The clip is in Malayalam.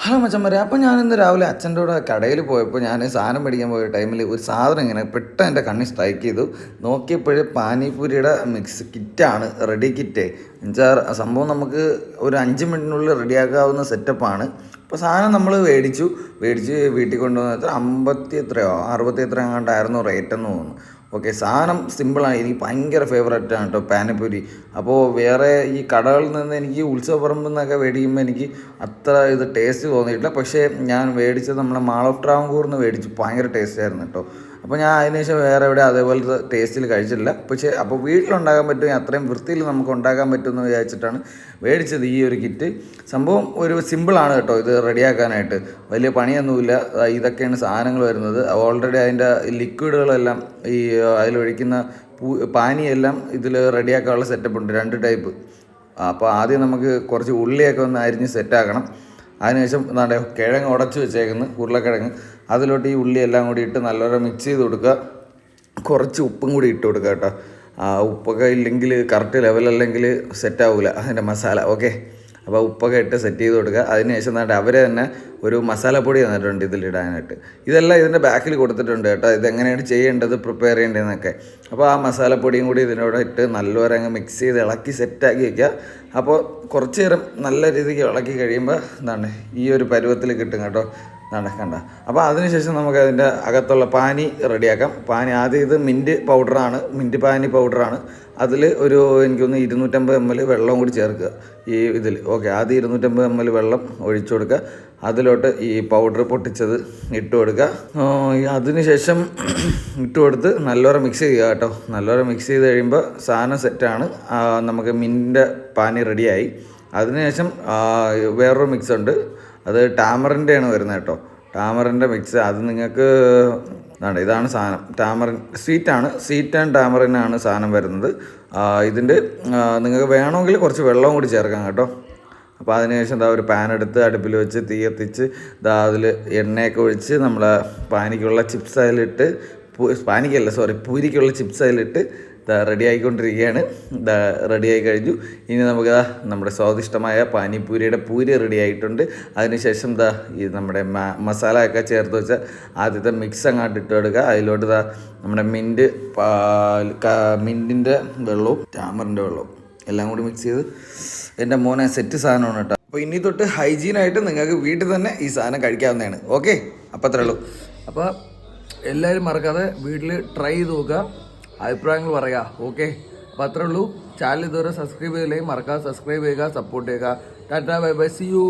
ഹലോ മച്ചന്മാരെ, അപ്പോൾ ഞാനിന്ന് രാവിലെ അച്ഛൻ്റെ കൂടെ കടയിൽ പോയപ്പോൾ ഞാൻ സാധനം മേടിക്കാൻ പോയ ടൈമിൽ ഒരു സാധനം ഇങ്ങനെ പെട്ടെന്ന് എൻ്റെ കണ്ണിൽ സ്ട്രൈക്ക് ചെയ്തു. നോക്കിയപ്പോഴേ പാനിപൂരിയുടെ മിക്സ് കിറ്റാണ്, റെഡി കിറ്റ്. എന്നുവെച്ചാൽ സംഭവം നമുക്ക് ഒരു 5 മിനിറ്റിനുള്ളിൽ റെഡിയാക്കാവുന്ന സെറ്റപ്പാണ്. അപ്പോൾ സാധനം നമ്മൾ മേടിച്ച് വീട്ടിൽ കൊണ്ടുവന്ന് എത്ര 50 എത്രയോ 60 എത്ര എങ്ങാണ്ടായിരുന്നു റേറ്റ് എന്ന് തോന്നുന്നു. ഓക്കെ, സാധനം സിമ്പിളാണ്. എനിക്ക് ഭയങ്കര ഫേവറേറ്റാണ് കേട്ടോ പാനിപൂരി. അപ്പോൾ വേറെ ഈ കടകളിൽ നിന്ന് എനിക്ക് ഉത്സവപ്പറമ്പിൽ നിന്നൊക്കെ മേടിക്കുമ്പോൾ എനിക്ക് അത്ര ഇത് ടേസ്റ്റ് തോന്നിയിട്ടില്ല. പക്ഷേ ഞാൻ മേടിച്ചത് നമ്മളെ മാൾ ഓഫ് ട്രാവൻകൂറിൽ നിന്ന് മേടിച്ചു, ഭയങ്കര ടേസ്റ്റ് ആയിരുന്നു കേട്ടോ. അപ്പോൾ ഞാൻ അതിനുശേഷം വേറെ എവിടെ അതേപോലത്തെ ടേസ്റ്റിൽ കഴിച്ചിട്ടില്ല. പക്ഷേ അപ്പോൾ വീട്ടിലുണ്ടാക്കാൻ പറ്റും, അത്രയും വൃത്തിയിൽ നമുക്ക് ഉണ്ടാക്കാൻ പറ്റുമെന്ന് വിചാരിച്ചിട്ടാണ് മേടിച്ചത് ഈ ഒരു കിറ്റ്. സംഭവം ഒരു സിമ്പിളാണ് കേട്ടോ ഇത് റെഡിയാക്കാനായിട്ട്, വലിയ പണിയൊന്നുമില്ല. ഇതൊക്കെയാണ് സാധനങ്ങൾ വരുന്നത്. ഓൾറെഡി അതിൻ്റെ ലിക്വിഡുകളെല്ലാം ഈ അതിലൊഴിക്കുന്ന പാനിയെല്ലാം ഇതിൽ റെഡിയാക്കാനുള്ള സെറ്റപ്പ് ഉണ്ട്, 2 ടൈപ്പ്. അപ്പോൾ ആദ്യം നമുക്ക് കുറച്ച് ഉള്ളിയൊക്കെ ഒന്ന് അരിഞ്ഞ് സെറ്റാക്കണം. അതിനുശേഷം എന്താണ്ട് കിഴങ്ങ് ഉടച്ച് വെച്ചേക്കുന്നു, ഉരുളക്കിഴങ്ങ്. അതിലോട്ട് ഈ ഉള്ളി എല്ലാം കൂടി ഇട്ട് നല്ലപോലെ മിക്സ് ചെയ്ത് കൊടുക്കുക. കുറച്ച് ഉപ്പും കൂടി ഇട്ട് കൊടുക്കുക കേട്ടോ. ഉപ്പൊക്കെ ഇല്ലെങ്കിൽ കറക്റ്റ് ലെവലല്ലെങ്കിൽ സെറ്റാവില്ല അതിൻ്റെ മസാല. ഓക്കെ, അപ്പോൾ ഉപ്പൊക്കെ ഇട്ട് സെറ്റ് ചെയ്ത് കൊടുക്കുക. അതിനുശേഷം എന്താണ്ട് അവർ തന്നെ ഒരു മസാലപ്പൊടി തന്നിട്ടുണ്ട് ഇതിലിടാനായിട്ട്. ഇതെല്ലാം ഇതിൻ്റെ ബാക്കിൽ കൊടുത്തിട്ടുണ്ട് കേട്ടോ, ഇതെങ്ങനെയാണ് ചെയ്യേണ്ടത്, പ്രിപ്പയർ ചെയ്യേണ്ടതെന്നൊക്കെ. അപ്പോൾ ആ മസാലപ്പൊടിയും കൂടി ഇതിനോട് ഇട്ട് നല്ലപോലെ അങ്ങ് മിക്സ് ചെയ്ത് ഇളക്കി സെറ്റാക്കി വയ്ക്കുക. അപ്പോൾ കുറച്ച് നേരം നല്ല രീതിക്ക് ഇളക്കി കഴിയുമ്പോൾ എന്താണ് ഈ ഒരു പരുവത്തിൽ കിട്ടും കേട്ടോ. കണ്ട. അപ്പോൾ അതിനുശേഷം നമുക്ക് അതിൻ്റെ അകത്തുള്ള പാനി റെഡിയാക്കാം. പാനി ആദ്യം ഇത് മിൻറ്റ് പാനി പൗഡറാണ്. അതിൽ ഒരു എനിക്കൊന്ന് 250 ml വെള്ളം കൂടി ചേർക്കുക ഈ ഇതിൽ. ഓക്കെ, ആദ്യം 250 ml വെള്ളം ഒഴിച്ചു കൊടുക്കുക. അതിലോട്ട് ഈ പൗഡർ പൊട്ടിച്ചത് ഇട്ട് കൊടുക്കുക. അതിനുശേഷം ഇട്ട് കൊടുത്ത് നല്ലപോലെ മിക്സ് ചെയ്യുക കേട്ടോ. നല്ലപോലെ മിക്സ് ചെയ്ത് കഴിയുമ്പോൾ സാധനം സെറ്റാണ്. നമുക്ക് മിൻറ്റിൻ്റെ പാനി റെഡിയായി. അതിനുശേഷം വേറൊരു മിക്സ് ഉണ്ട്, അത് ടാമറിൻ്റെയാണ് വരുന്നത് കേട്ടോ. ടാമറിൻ്റെ മിക്സ് അത് നിങ്ങൾക്ക് ഇതാണ് സാധനം. ടാമറിൻ സ്വീറ്റ് ആൻഡ് ടാമറിനാണ് സാധനം വരുന്നത്. ഇതിൻ്റെ നിങ്ങൾക്ക് വേണമെങ്കിൽ കുറച്ച് വെള്ളവും കൂടി ചേർക്കാം കേട്ടോ. അപ്പോൾ അതിനുശേഷം ഒരു പാൻ എടുത്ത് അടുപ്പിൽ വെച്ച് തീ കത്തിച്ച് അതിൽ എണ്ണയൊക്കെ ഒഴിച്ച് നമ്മൾ പാനിക്കുള്ള ചിപ്സ് അതിലിട്ട് പൂരിക്കുള്ള ചിപ്സ് അതിലിട്ട് റെഡി ആയിക്കൊണ്ടിരിക്കുകയാണ്. റെഡിയായി കഴിഞ്ഞു. ഇനി നമുക്ക് നമ്മുടെ സ്വാദിഷ്ടമായ പാനിപൂരിയുടെ പൂരി റെഡി ആയിട്ടുണ്ട്. അതിനുശേഷം ഈ നമ്മുടെ മസാല ഒക്കെ ചേർത്ത് വെച്ച ആദ്യത്തെ മിക്സ് അങ്ങോട്ട് ഇട്ട് കൊടുക്കുക. അതിലോട്ട് നമ്മുടെ മിൻറ്റിൻ്റെ വെള്ളവും ടാമറിൻ്റെ വെള്ളവും എല്ലാം കൂടി മിക്സ് ചെയ്ത് എൻ്റെ മോനെ സെറ്റ് സാധനമാണ് കേട്ടോ. അപ്പോൾ ഇനി തൊട്ട് ഹൈജീനായിട്ട് നിങ്ങൾക്ക് വീട്ടിൽ തന്നെ ഈ സാധനം കഴിക്കാവുന്നതാണ്. ഓക്കെ, അപ്പോൾ അത്രേ ഉള്ളൂ. അപ്പോൾ എല്ലാവരും മറക്കാതെ വീട്ടിൽ ട്രൈ ചെയ്ത് നോക്കുക, അഭിപ്രായങ്ങൾ പറയുക. ഓക്കെ, അപ്പോൾ അത്രേ ഉള്ളൂ. ചാനൽ ഇതുവരെ സബ്സ്ക്രൈബ് ചെയ്തില്ലെങ്കിൽ മറക്കാതെ സബ്സ്ക്രൈബ് ചെയ്യുക, സപ്പോർട്ട് ചെയ്യുക. Tata, bye bye, see U.